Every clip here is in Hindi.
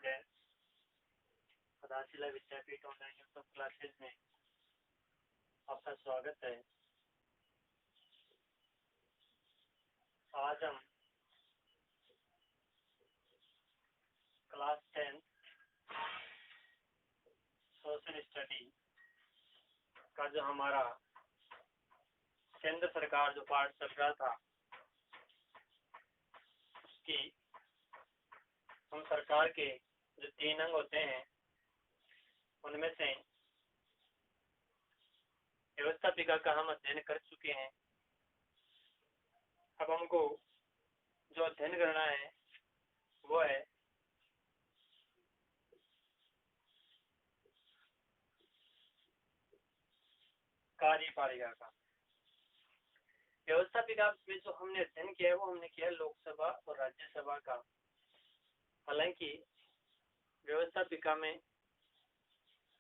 स्टूडेंट, सदाशिला विद्यापीठ ऑनलाइन यूट्यूब क्लासेस में आपका स्वागत है। आज हम क्लास 10 सोशल स्टडी का जो हमारा केंद्र सरकार जो पाठ चल रहा था उसकी हम सरकार के जो 3 अंग होते हैं उनमें से व्यवस्थापिका का हम अध्ययन कर चुके हैं। अब हमको जो अध्ययन करना है वो है कार्यपालिका का। व्यवस्थापिका में जो हमने अध्ययन किया है वो हमने किया लोकसभा और राज्यसभा का। हालांकि व्यवस्थापिका में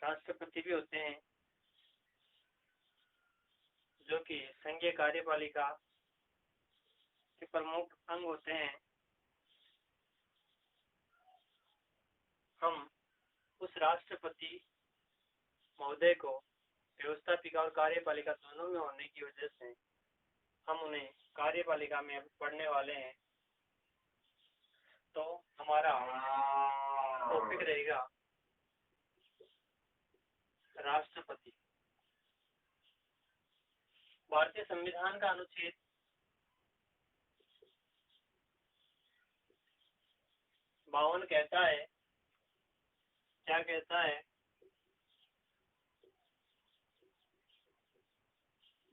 राष्ट्रपति भी होते हैं जो कि संघीय कार्यपालिका के प्रमुख अंग होते हैं। हम उस राष्ट्रपति महोदय को व्यवस्थापिका और कार्यपालिका दोनों में होने की वजह से हम उन्हें कार्यपालिका में पढ़ने वाले हैं। तो हमारा टॉपिक रहेगा राष्ट्रपति। भारतीय संविधान का अनुच्छेद 52 कहता है, क्या कहता है?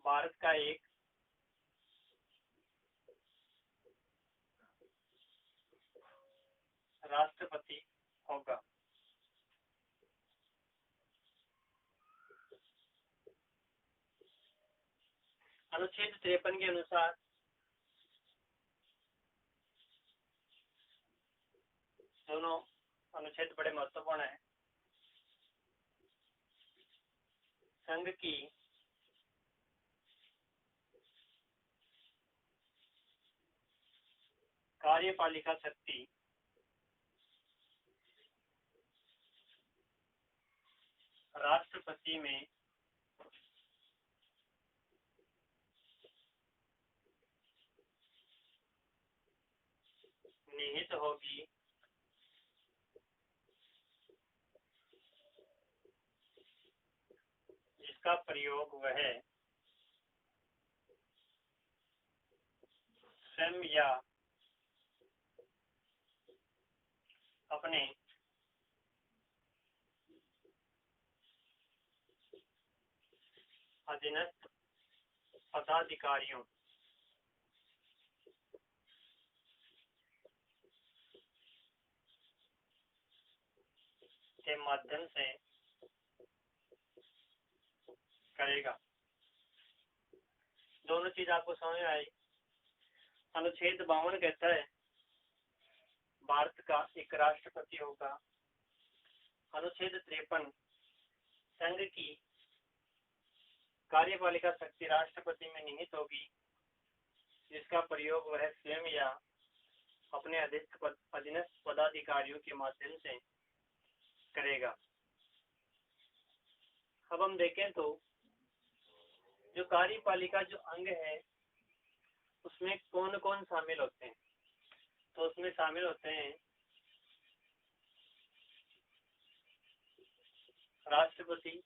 भारत का एक राष्ट्रपति होगा। अनुच्छेद 53 के अनुसार दोनों अनुच्छेद बड़े महत्वपूर्ण हैं। संघ की कार्यपालिका शक्ति राष्ट्रपति में निहित होगी, जिसका प्रयोग वह स्वयं या अपने अधीनस्थ पदाधिकारियों के माध्यम से करेगा। दोनों चीज आपको समझ आई। अनुच्छेद 52 कहता है भारत का एक राष्ट्रपति होगा। अनुच्छेद 53 संघ की कार्यपालिका शक्ति राष्ट्रपति में निहित होगी, जिसका प्रयोग वह स्वयं या अपने अधीनस्थ पदाधिकारियों के माध्यम से करेगा। अब हम देखें तो जो कार्यपालिका जो अंग है उसमें कौन कौन शामिल होते हैं। तो उसमें शामिल होते हैं राष्ट्रपति,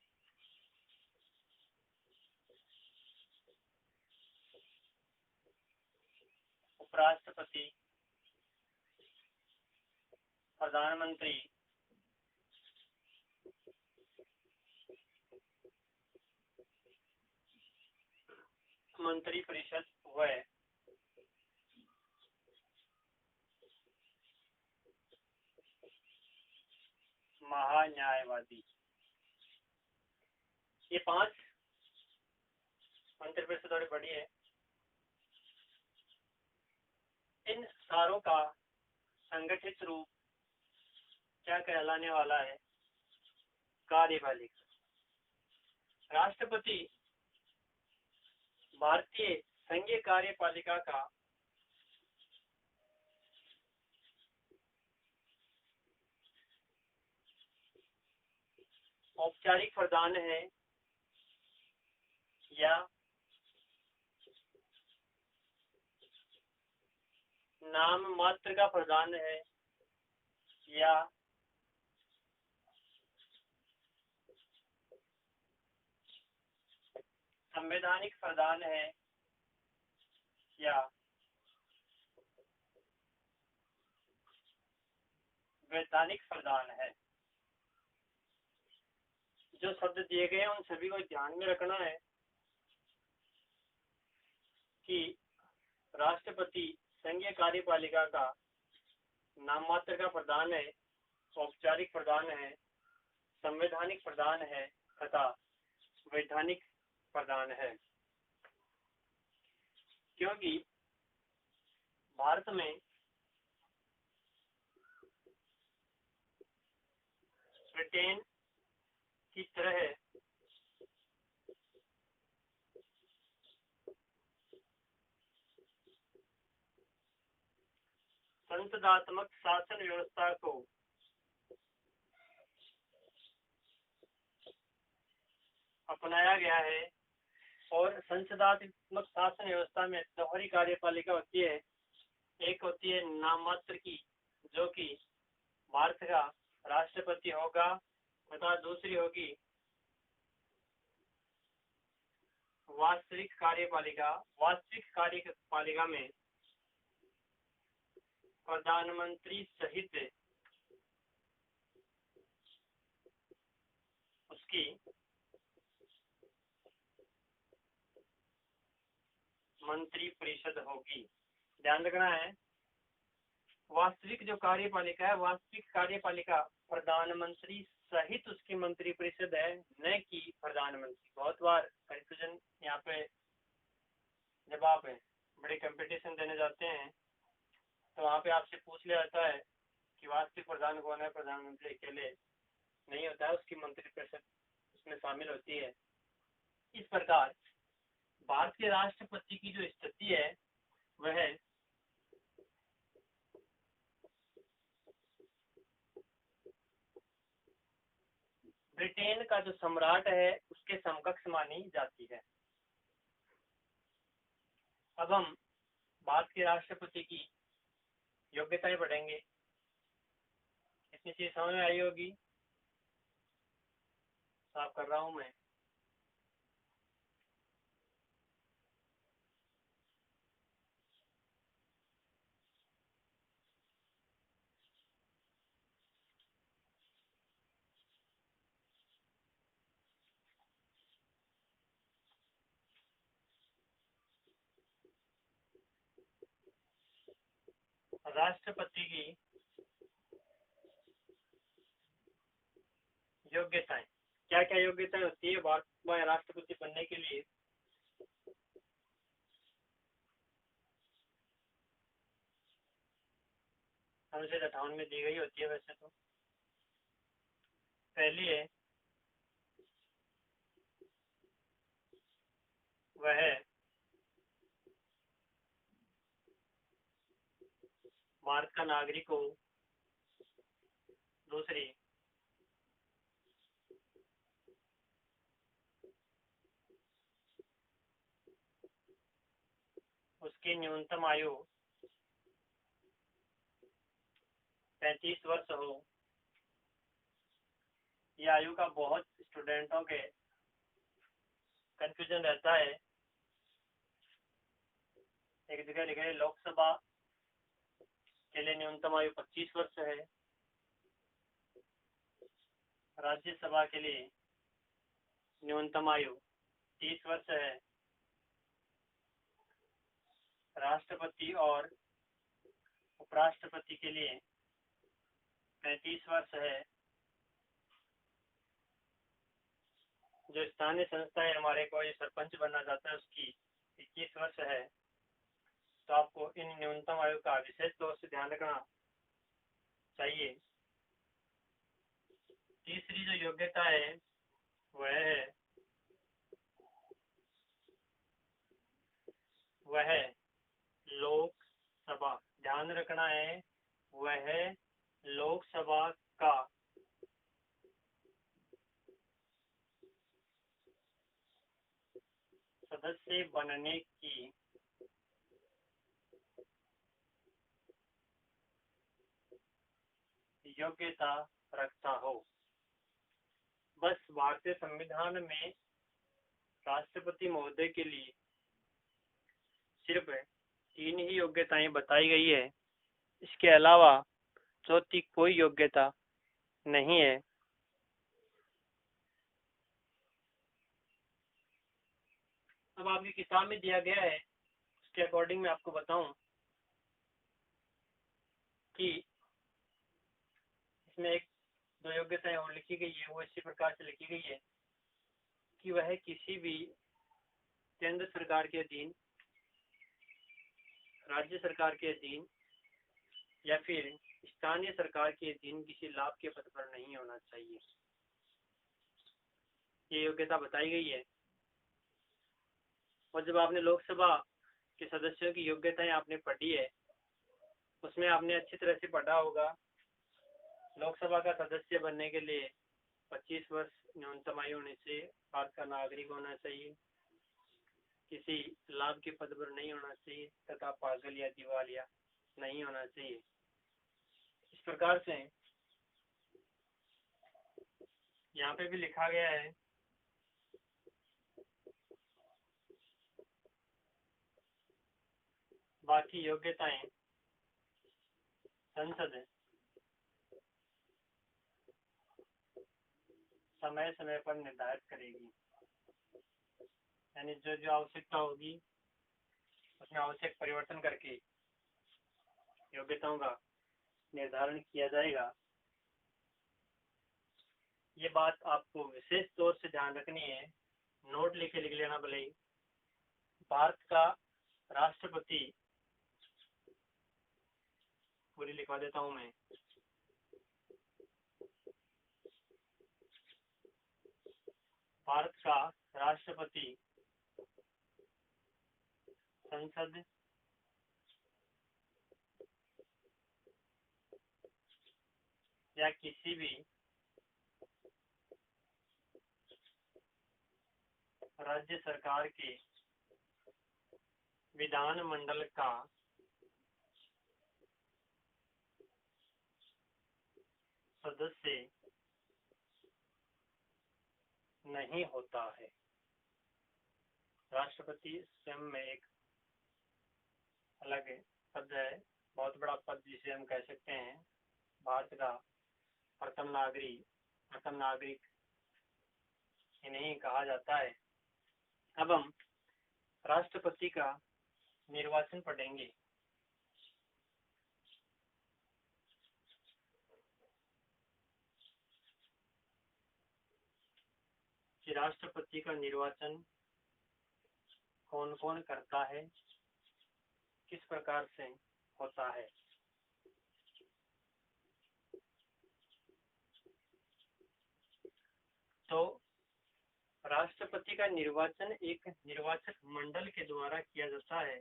उपराष्ट्रपति, प्रधानमंत्री, मंत्री परिषद व महान्यायवादी। ये 5 मंत्री परिषद थोड़ी बड़ी है। इन सारों का संगठित रूप क्या कहलाने वाला है? कार्यपालिका। राष्ट्रपति भारतीय संघीय कार्यपालिका का औपचारिक प्रदान है या नाम मात्र का प्रदान है या संवैधानिक प्रदान है या वैधानिक प्रदान है। जो शब्द दिए गए हैं उन सभी को ध्यान में रखना है कि राष्ट्रपति संघीय कार्यपालिका का नाम मात्र का प्रदान है, औपचारिक प्रदान है, संवैधानिक प्रदान है तथा वैधानिक प्रदान है। क्योंकि भारत में ब्रिटेन की तरह संसदात्मक शासन व्यवस्था को अपनाया गया है और संसदात्मक शासन व्यवस्था में दोहरी कार्यपालिका होती है। एक होती है नाम मात्र की, जो कि भारत का राष्ट्रपति होगा तथा दूसरी होगी वास्तविक कार्यपालिका। वास्तविक कार्यपालिका में प्रधानमंत्री सहित उसकी मंत्री परिषद होगी। ध्यान रखना है, वास्तविक जो कार्यपालिका है, वास्तविक कार्यपालिका प्रधानमंत्री सहित उसकी मंत्री परिषद है, न कि प्रधानमंत्री। बहुत बार कंफ्यूजन यहाँ पे, जब आप बड़े कंपटीशन देने जाते हैं तो वहाँ पे आपसे पूछ लिया जाता है कि वास्तविक प्रधान कौन है। प्रधानमंत्री अकेले नहीं होता है, उसकी मंत्री परिषद उसमें शामिल होती है। इस प्रकार भारत के राष्ट्रपति की जो स्थिति है वह ब्रिटेन का जो सम्राट है उसके समकक्ष मानी जाती है। अब हम भारत के राष्ट्रपति की योग्यताएं पढ़ेंगे। इतनी चीज समझ में आई होगी, साफ कर रहा हूं मैं। राष्ट्रपति की योग्यताएं, क्या क्या योग्यताएं होती है भारत में राष्ट्रपति बनने के लिए? अनुच्छेद 58 में दी गई होती है। वैसे तो पहली है वह भारत का नागरिक हो। दूसरी, उसकी न्यूनतम आयु 35 वर्ष हो। यह आयु का बहुत स्टूडेंटों के कंफ्यूजन रहता है। एक जगह लिखे लोकसभा के लिए न्यूनतम आयु 25 वर्ष है, राज्यसभा के लिए न्यूनतम आयु 30 वर्ष है, राष्ट्रपति और उपराष्ट्रपति के लिए 35 वर्ष है। जो स्थानीय संस्था है, हमारे को ये सरपंच बनना चाहता है, उसकी 21 वर्ष है। तो आपको इन न्यूनतम आयु का विशेष तौर से ध्यान रखना चाहिए। तीसरी जो योग्यता है वह लोकसभा, ध्यान रखना है, वह लोकसभा का सदस्य बनने की योग्यता रखता हो। बस भारतीय संविधान में राष्ट्रपति महोदय के लिए सिर्फ 3 ही योग्यताएं बताई गई है। इसके अलावा चौथी कोई योग्यता नहीं है। अब आपकी किताब में दिया गया है, उसके अकॉर्डिंग मैं आपको बताऊं कि इसमें एक 2 योग्यताएं और लिखी गई है। वो इसी प्रकार से लिखी गई है कि वह किसी भी केंद्र सरकार के अधीन, राज्य सरकार के अधीन या फिर स्थानीय सरकार के अधीन किसी लाभ के पद पर नहीं होना चाहिए। ये योग्यता बताई गई है। और जब आपने लोकसभा के सदस्यों की योग्यताएं आपने पढ़ी है, उसमें आपने अच्छी तरह से पढ़ा होगा लोकसभा का सदस्य बनने के लिए 25 वर्ष न्यूनतम आयु होने से भारत का नागरिक होना चाहिए, किसी लाभ के पद पर नहीं होना चाहिए तथा पागल या दिवालिया नहीं होना चाहिए। इस प्रकार से यहाँ पे भी लिखा गया है बाकी योग्यताएं संसद समय समय पर निर्धारित करेगी। यानी जो जो आवश्यकता होगी उसमें आवश्यक परिवर्तन करके योग्यताओं का निर्धारण किया जाएगा। ये बात आपको विशेष तौर से ध्यान रखनी है, नोट लिख लेना भले ही। भारत का राष्ट्रपति, पूरी लिखवा देता हूं मैं, भारत का राष्ट्रपति संसद या किसी भी राज्य सरकार के विधानमंडल का सदस्य नहीं होता है। राष्ट्रपति स्वयं में एक अलग पद है, बहुत बड़ा पद जिसे हम कह सकते हैं। भारत का प्रथम नागरिक इन्हें कहा जाता है। अब हम राष्ट्रपति का निर्वाचन पढ़ेंगे। कि राष्ट्रपति का निर्वाचन कौन कौन करता है, किस प्रकार से होता है। तो राष्ट्रपति का निर्वाचन एक निर्वाचक मंडल के द्वारा किया जाता है।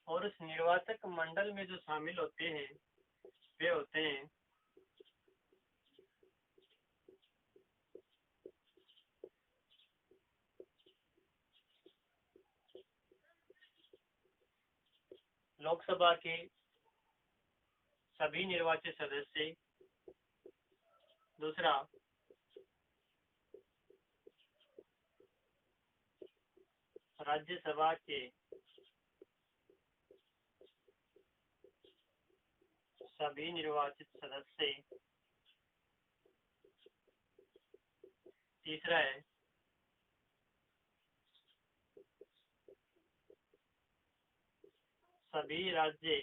और उस निर्वाचक मंडल में जो शामिल होते हैं वे होते हैं लोकसभा के सभी निर्वाचित सदस्य, दूसरा राज्यसभा के सभी निर्वाचित सदस्य, तीसरा है सभी राज्य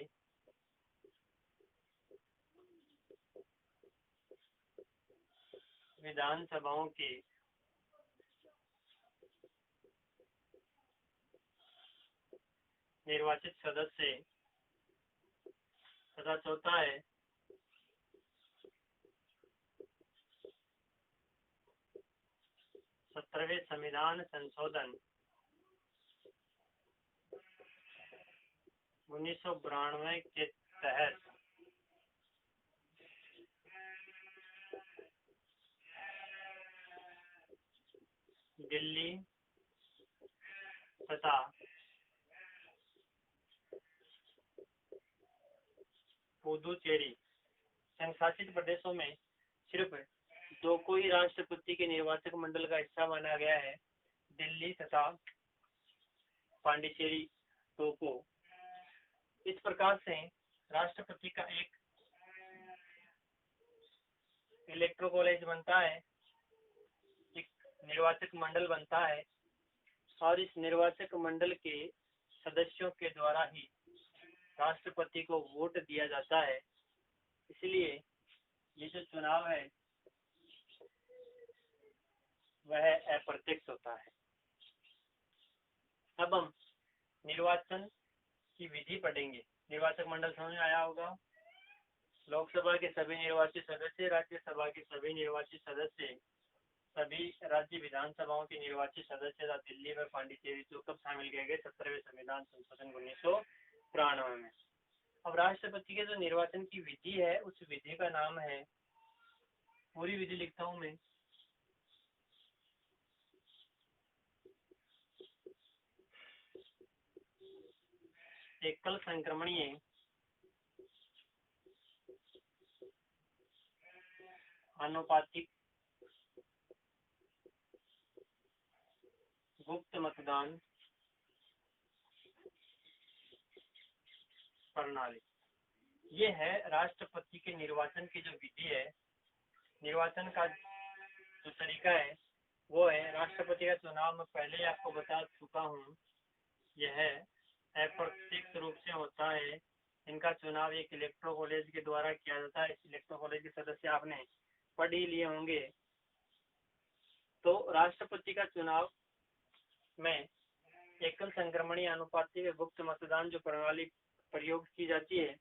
विधानसभाओं के निर्वाचित सदस्य तथा चौथा है सत्रहवें संविधान संशोधन 1992 के तहत दिल्ली तथा पुदुचेरी संघ शासित प्रदेशों में सिर्फ दो को ही राष्ट्रपति के निर्वाचक मंडल का हिस्सा माना गया है, दिल्ली तथा पांडिचेरी दो को। इस प्रकार से राष्ट्रपति का एक इलेक्ट्रो कॉलेज बनता है, एक निर्वाचक मंडल बनता है और इस निर्वाचक मंडल के सदस्यों के द्वारा ही राष्ट्रपति को वोट दिया जाता है। इसलिए ये जो चुनाव है वह अप्रत्यक्ष होता है। अब हम निर्वाचन की विधि पढ़ेंगे। निर्वाचक मंडल समझ में आया होगा। लोकसभा के सभी निर्वाचित सदस्य, राज्यसभा के सभी निर्वाचित सदस्य, सभी राज्य विधानसभाओं के निर्वाचित सदस्य दिल्ली में पांडिचेरी तो कब शामिल किए गए? 17वें संविधान संशोधन 1993 में। अब राष्ट्रपति के जो निर्वाचन की विधि है उस विधि का नाम है, पूरी विधि लिखता हूं मैं, एकल संक्रमणीय आनुपातिक गुप्त मतदान प्रणाली। ये है राष्ट्रपति के निर्वाचन की जो विधि है। निर्वाचन का जो तरीका है वो है, राष्ट्रपति का चुनाव मैं पहले आपको बता चुका हूँ, यह अप्रत्यक्ष रूप से होता है। इनका चुनाव एक इलेक्ट्रो कॉलेज के द्वारा किया जाता है। इस इलेक्ट्रो कॉलेज के सदस्य आपने पढ़ ही लिए होंगे। तो राष्ट्रपति का चुनाव में एकल संक्रमणीय आनुपातिक गुप्त मतदान जो प्रणाली प्रयोग की जाती है,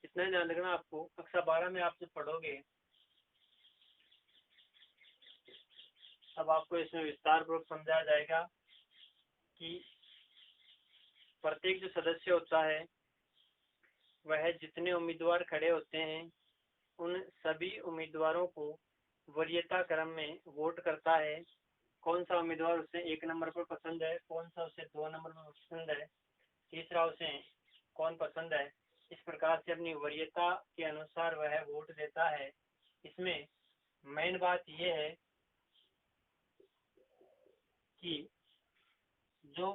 इतना ध्यान रखना आपको। कक्षा 12 में आप जब पढ़ोगे तब आपको इसमें विस्तार पूर्वक समझाया जाएगा कि प्रत्येक जो सदस्य होता है वह जितने उम्मीदवार खड़े होते हैं उन सभी उम्मीदवारों को वरीयता क्रम में वोट करता है। कौन सा उम्मीदवार उसे 1 नंबर पर पसंद है, कौन सा उसे 2 नंबर पर पसंद है, तीसरा उसे कौन पसंद है, इस प्रकार से अपनी वरीयता के अनुसार वह वोट देता है। इसमें मेन बात यह है कि जो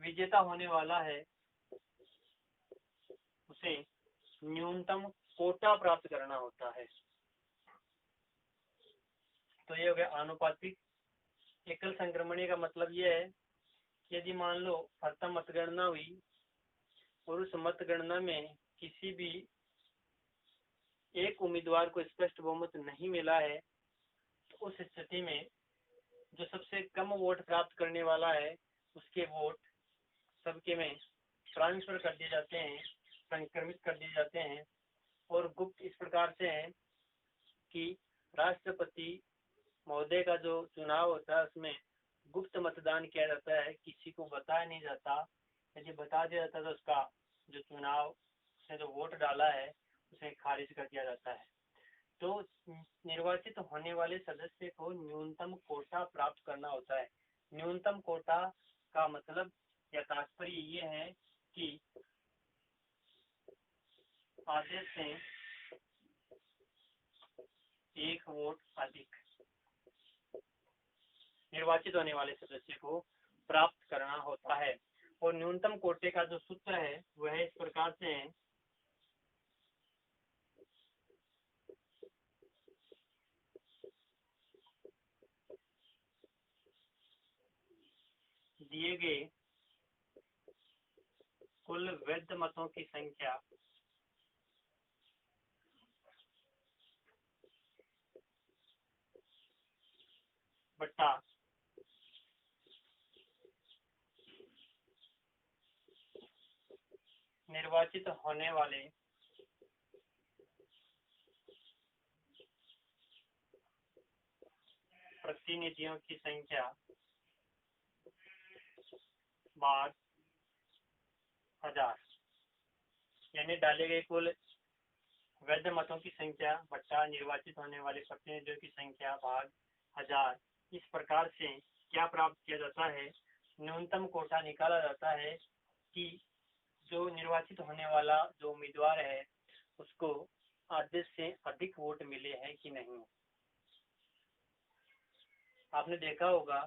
विजेता होने वाला है उसे न्यूनतम कोटा प्राप्त करना होता है। तो ये हो गया आनुपातिक। एकल संक्रमणीय का मतलब ये है कि यदि मान लो प्रथम मतगणना हुई और उस मतगणना में किसी भी एक उम्मीदवार को स्पष्ट बहुमत नहीं मिला है, तो उस स्थिति में जो सबसे कम वोट प्राप्त करने वाला है उसके वोट सबके में ट्रांसफर कर दिए जाते हैं, संक्रमित कर दिए जाते हैं। और गुप्त इस प्रकार से है कि राष्ट्रपति महोदय का जो चुनाव होता है उसमें गुप्त मतदान किया जाता है, किसी को बताया नहीं जाता। यदि बता दिया जाता तो उसका जो चुनाव से जो वोट डाला है उसे खारिज कर दिया जाता है। तो निर्वाचित होने वाले सदस्य को न्यूनतम कोटा प्राप्त करना होता है। न्यूनतम कोटा का मतलब या तात्पर्य ये है कि आधे से एक वोट अधिक निर्वाचित होने वाले सदस्य को प्राप्त करना होता है। और न्यूनतम कोटे का जो सूत्र है वह इस प्रकार से है, दिए गए कुल वैध मतों की संख्या बट्टा निर्वाचित होने वाले प्रतिनिधियों की संख्या भाग 1000, यानी डाले गए कुल वैध मतों की संख्या बट्टा निर्वाचित होने वाले प्रतिनिधियों की संख्या भाग 1000। इस प्रकार से क्या प्राप्त किया जाता है, न्यूनतम कोटा निकाला जाता है कि जो निर्वाचित होने वाला जो उम्मीदवार है उसको आधे से अधिक वोट मिले हैं कि नहीं। आपने देखा होगा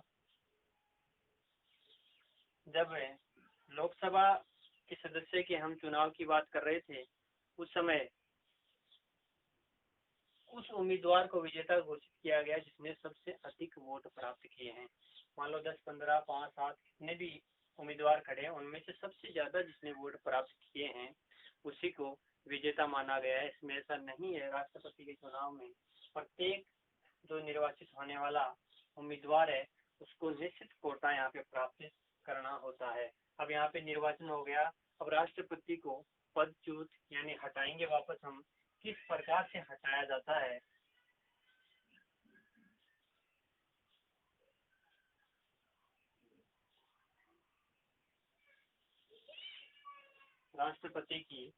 जब लोकसभा के सदस्य के हम चुनाव की बात कर रहे थे, उस समय उस उम्मीदवार को विजेता घोषित किया गया जिसने सबसे अधिक वोट प्राप्त किए हैं। मान लो 10, 15, 5, 7 जितने भी उम्मीदवार खड़े हैं उनमें से सबसे ज्यादा जिसने वोट प्राप्त किए हैं उसी को विजेता माना गया है। इसमें ऐसा नहीं है। राष्ट्रपति के चुनाव में प्रत्येक जो निर्वाचित होने वाला उम्मीदवार है उसको निश्चित कोटा यहाँ पे प्राप्त करना होता है। अब यहाँ पे निर्वाचन हो गया, अब राष्ट्रपति को पदच्युत यानी हटाएंगे वापस हम। किस प्रकार से हटाया जाता है, राष्ट्रपति की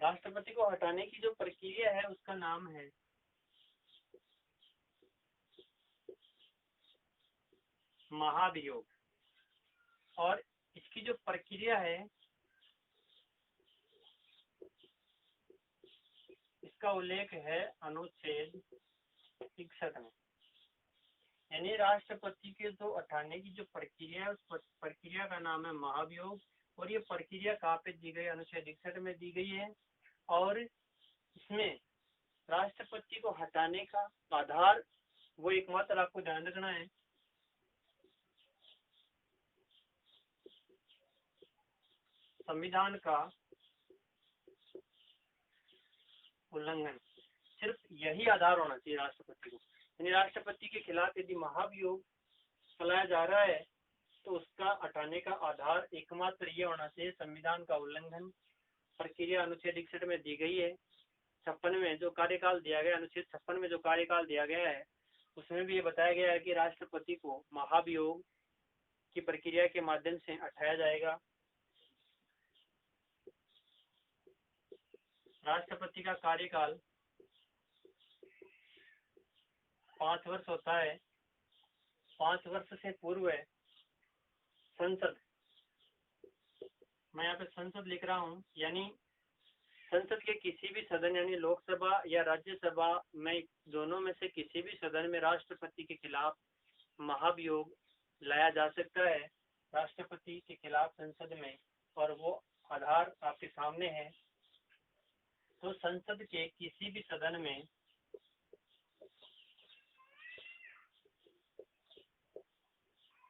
राष्ट्रपति को हटाने की जो प्रक्रिया है उसका नाम है महाभियोग। और इसकी जो प्रक्रिया है इसका उल्लेख है अनुच्छेद 61 में। यानी राष्ट्रपति के जो हटाने की जो प्रक्रिया है उस प्रक्रिया का नाम है महाभियोग। और ये प्रक्रिया कहाँ पे दी गई, अनुच्छेद 61 में दी गई है। और इसमें राष्ट्रपति को हटाने का आधार वो एकमात्र आपको ध्यान रखना है संविधान का उल्लंघन। सिर्फ यही आधार होना चाहिए राष्ट्रपति को। यानी राष्ट्रपति के खिलाफ यदि महाभियोग चलाया जा रहा है तो उसका हटाने का आधार एकमात्र ये होना चाहिए संविधान का उल्लंघन। प्रक्रिया अनुच्छेद 61 में दी गई है। 56 में जो कार्यकाल दिया गया, अनुच्छेद 56 में जो कार्यकाल दिया गया है उसमें भी ये बताया गया है कि राष्ट्रपति को महाभियोग की प्रक्रिया के माध्यम से हटाया जाएगा। राष्ट्रपति का कार्यकाल 5 वर्ष होता है। 5 वर्ष से पूर्व संसद, मैं यहाँ पे संसद लिख रहा हूँ, यानी संसद के किसी भी सदन यानी लोकसभा या राज्यसभा में दोनों में से किसी भी सदन में राष्ट्रपति के खिलाफ महाभियोग लाया जा सकता है राष्ट्रपति के खिलाफ संसद में। और वो आधार आपके सामने है। तो संसद के किसी भी सदन में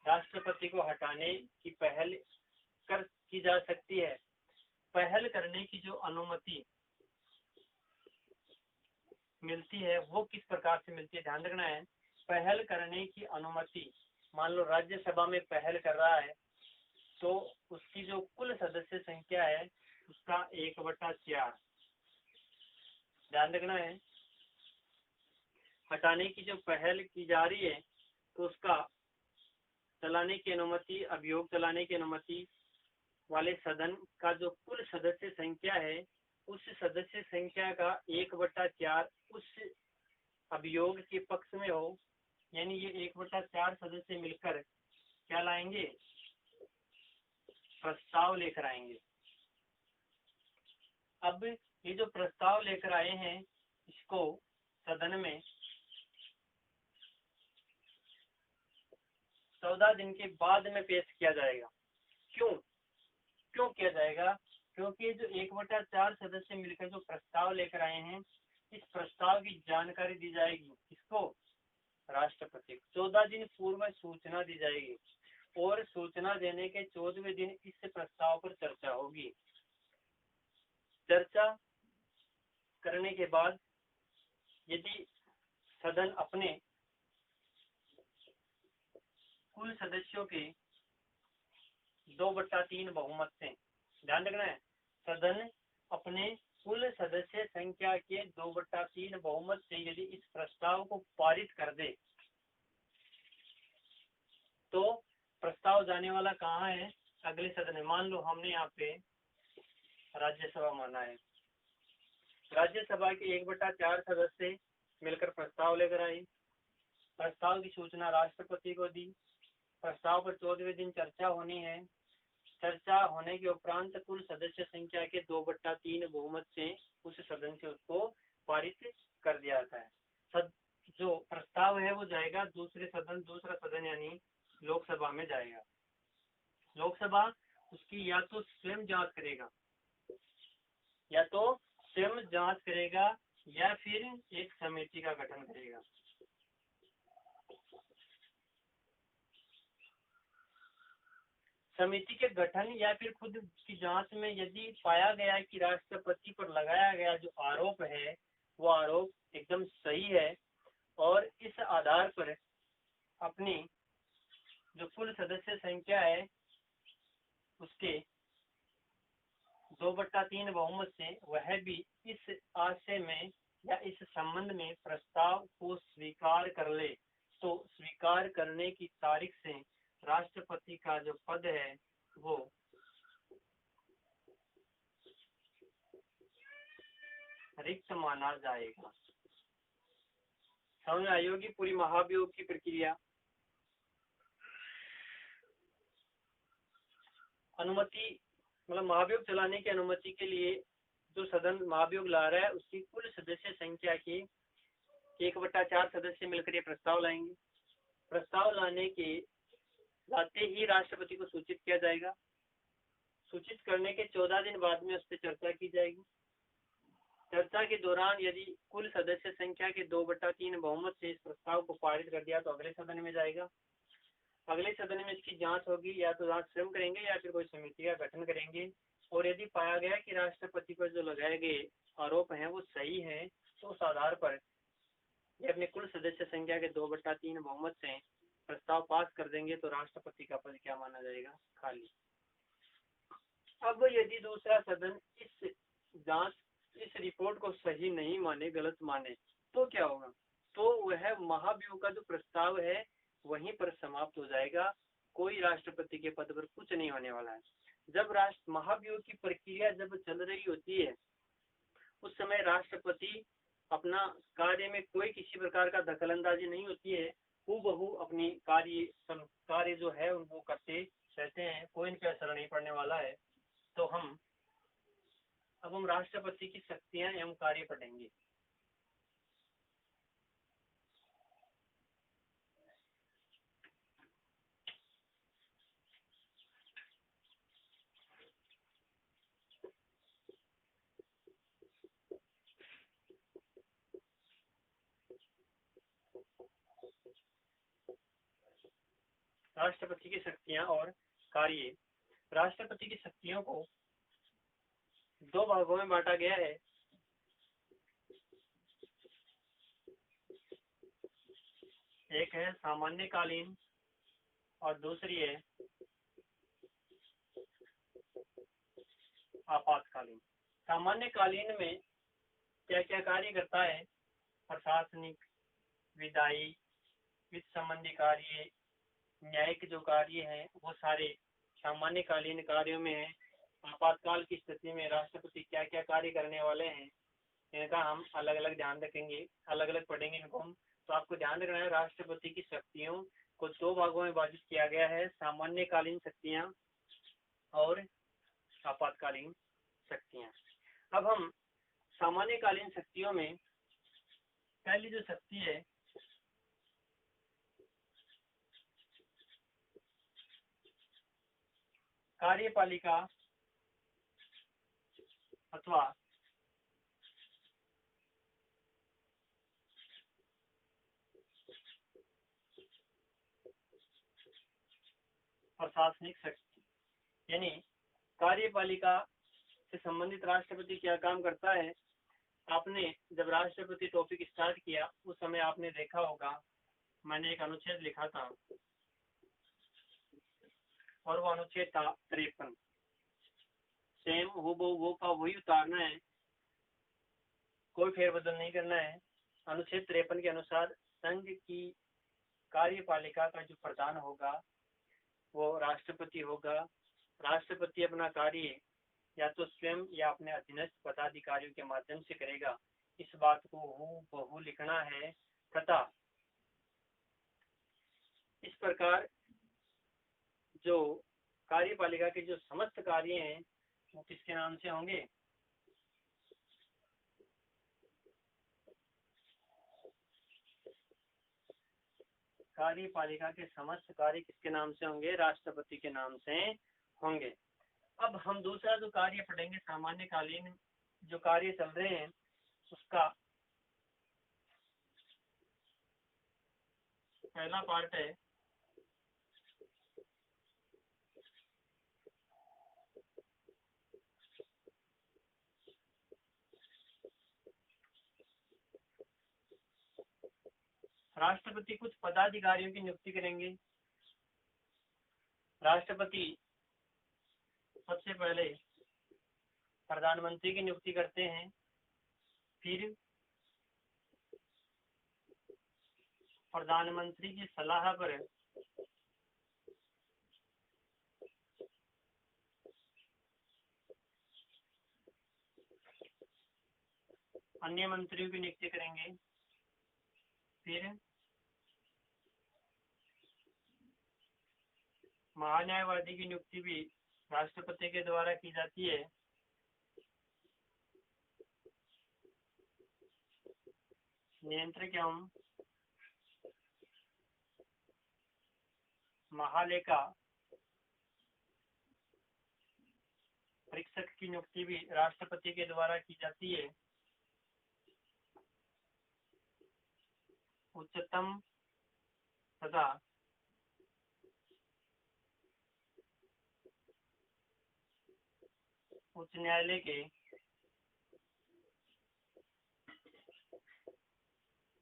राष्ट्रपति को हटाने की पहल की जा सकती है। पहल करने की जो अनुमति मिलती है वो किस प्रकार से मिलती है, ध्यान रखना है। पहल करने की अनुमति, मान लो राज्यसभा में पहल कर रहा है तो उसकी जो कुल सदस्य संख्या है उसका 1/4 ध्यान रखना है। हटाने की जो पहल की जा रही है तो उसका चलाने की अनुमति, अभियोग चलाने की अनुमति वाले सदन का जो कुल सदस्य संख्या है उस सदस्य संख्या का 1/4 उस अभियोग के पक्ष में हो। यानी ये 1/4 सदस्य मिलकर क्या लाएंगे, प्रस्ताव लेकर आएंगे। अब ये जो प्रस्ताव लेकर आए हैं इसको सदन में 14 दिन के बाद में पेश किया जाएगा। क्यों किया जाएगा? क्योंकि जो 1/4 सदस्य मिलकर जो प्रस्ताव लेकर आए हैं इस प्रस्ताव की जानकारी दी जाएगी किसको, राष्ट्रपति को। 14 दिन पूर्व सूचना दी जाएगी और सूचना देने के 14वें दिन इस प्रस्ताव पर चर्चा होगी। चर्चा करने के बाद यदि सदन अपने कुल सदस्यों के 2/3 बहुमत से, ध्यान रखना है, सदन अपने कुल सदस्य संख्या के 2/3 बहुमत से यदि इस प्रस्ताव को पारित कर दे तो प्रस्ताव जाने वाला कहाँ है? अगले सदन में। मान लो हमने यहाँ पे राज्यसभा माना है, राज्यसभा के 1/4 सदस्य मिलकर प्रस्ताव लेकर आए, प्रस्ताव की सूचना राष्ट्रपति को दी, प्रस्ताव पर 14वें दिन चर्चा होनी है, चर्चा होने के उपरांत कुल सदस्य संख्या के 2/3 बहुमत से उस सदन से उसको पारित कर दिया जाता है। जो प्रस्ताव है वो जाएगा दूसरा सदन यानी लोकसभा में जाएगा। लोकसभा उसकी या तो स्वयं जांच करेगा या फिर एक समिति का गठन करेगा। समिति के गठन या फिर खुद की जांच में यदि पाया गया कि राष्ट्रपति पर लगाया गया जो आरोप है वो आरोप एकदम सही है और इस आधार पर अपनी जो कुल सदस्य संख्या है उसके 2/3 बहुमत से वह भी इस आशय में या इस संबंध में प्रस्ताव को स्वीकार कर ले, तो स्वीकार करने की तारीख से राष्ट्रपति का जो पद है वो रिक्त माना जाएगा। समझ आयोग की पूरी महाभियोग की प्रक्रिया। अनुमति मतलब महाभियोग चलाने की अनुमति के लिए जो सदन महाभियोग ला रहा है उसकी कुल सदस्य संख्या के 1/4 सदस्य मिलकर ये प्रस्ताव लाएंगे। प्रस्ताव लाते ही राष्ट्रपति को सूचित किया जाएगा। सूचित करने के 14 दिन बाद में उस पर चर्चा की जाएगी। चर्चा के दौरान यदि कुल सदस्य संख्या के 2/3 बहुमत से इस प्रस्ताव को पारित कर दिया तो अगले सदन में जाएगा। अगले सदन में इसकी जांच होगी, या तो जांच स्वयं करेंगे या फिर कोई समिति का गठन करेंगे, और यदि पाया गया कि राष्ट्रपति पर जो लगाए गए आरोप हैं वो सही है तो उस आधार पर ये अपने कुल सदस्य संख्या के 2/3 बहुमत से प्रस्ताव पास कर देंगे तो राष्ट्रपति का पद क्या माना जाएगा? खाली। अब यदि दूसरा सदन इस रिपोर्ट को सही नहीं माने, गलत माने, तो क्या होगा? तो वह महाभियोग का जो प्रस्ताव है वहीं पर समाप्त हो जाएगा। कोई राष्ट्रपति के पद पर कुछ नहीं होने वाला है। जब महाभियोग की प्रक्रिया जब चल रही होती है उस समय राष्ट्रपति अपना कार्य में कोई किसी प्रकार का दखलंदाजी नहीं होती है, हूबहू अपनी कार्य जो है उनको करते रहते हैं, कोई इनके असर नहीं पड़ने वाला है। तो अब हम राष्ट्रपति की शक्तियां एवं कार्य पढ़ेंगे। राष्ट्रपति की शक्तियां और कार्य। राष्ट्रपति की शक्तियों को 2 भागों में बांटा गया है। एक है सामान्यकालीन और दूसरी है आपातकालीन। सामान्यकालीन में क्या क्या कार्य करता है? प्रशासनिक, विधायी, वित्त संबंधी कार्य, न्यायिक जो कार्य है वो सारे सामान्यकालीन कार्यों में है। आपातकाल की स्थिति में राष्ट्रपति क्या क्या कार्य करने वाले हैं इनका हम अलग अलग ध्यान रखेंगे, अलग अलग पढ़ेंगे इनको हम। तो आपको ध्यान रखना है राष्ट्रपति की शक्तियों को 2 भागों में विभाजित किया गया है, सामान्यकालीन शक्तियां और आपातकालीन शक्तियां। अब हम सामान्यकालीन शक्तियों में पहली जो शक्ति है कार्यपालिका अथवा प्रशासनिक शक्ति। यानी कार्यपालिका से संबंधित राष्ट्रपति क्या काम करता है? आपने जब राष्ट्रपति टॉपिक स्टार्ट किया उस समय आपने देखा होगा मैंने एक अनुच्छेद लिखा था और वो अनुच्छेद था 53। सेम हूबहू वो का वही उतारना है कोई फेरबदल नहीं करना है। अनुच्छेद 53 के अनुसार संघ की कार्यपालिका का जो प्रधान होगा वो राष्ट्रपति होगा। राष्ट्रपति अपना कार्य या तो स्वयं या अपने अधीनस्थ पदाधिकारियों के माध्यम से करेगा। इस बात को हूबहू लिखना है तथा इस प्रकार जो कार्यपालिका के जो समस्त कार्य हैं वो किसके नाम से होंगे? कार्यपालिका के समस्त कार्य किसके नाम से होंगे? राष्ट्रपति के नाम से होंगे। अब हम दूसरा जो कार्य पढ़ेंगे, सामान्यकालीन जो कार्य चल रहे हैं उसका पहला पार्ट है राष्ट्रपति कुछ पदाधिकारियों की नियुक्ति करेंगे। राष्ट्रपति सबसे पहले प्रधानमंत्री की नियुक्ति करते हैं, फिर प्रधानमंत्री की सलाह पर अन्य मंत्रियों की नियुक्ति करेंगे, फिर महान्यायवादी की नियुक्ति भी राष्ट्रपति के द्वारा की जाती है। नियंत्रक एवं महालेखा परीक्षक की नियुक्ति भी राष्ट्रपति के द्वारा की जाती है। उच्चतम तथा उच्च न्यायालय के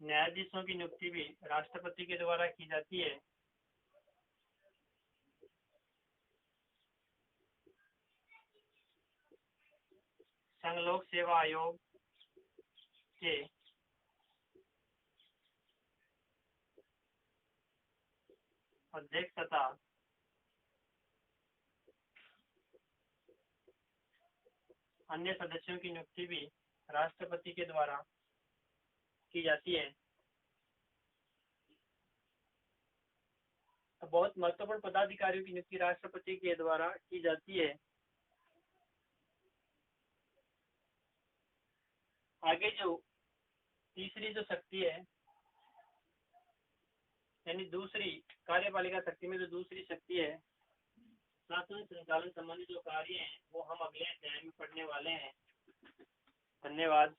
न्यायाधीशों की नियुक्ति भी राष्ट्रपति के द्वारा की जाती है। संघ लोक सेवा आयोग के अध्यक्ष तथा अन्य सदस्यों की नियुक्ति भी राष्ट्रपति के द्वारा की जाती है। तो बहुत महत्वपूर्ण पदाधिकारियों की नियुक्ति राष्ट्रपति के द्वारा की जाती है। आगे जो तीसरी जो शक्ति है, यानी दूसरी कार्यपालिका शक्ति में जो दूसरी शक्ति है, शासन संचालन संबंधी जो कार्य हैं वो हम अगले अध्याय में पढ़ने वाले हैं। धन्यवाद।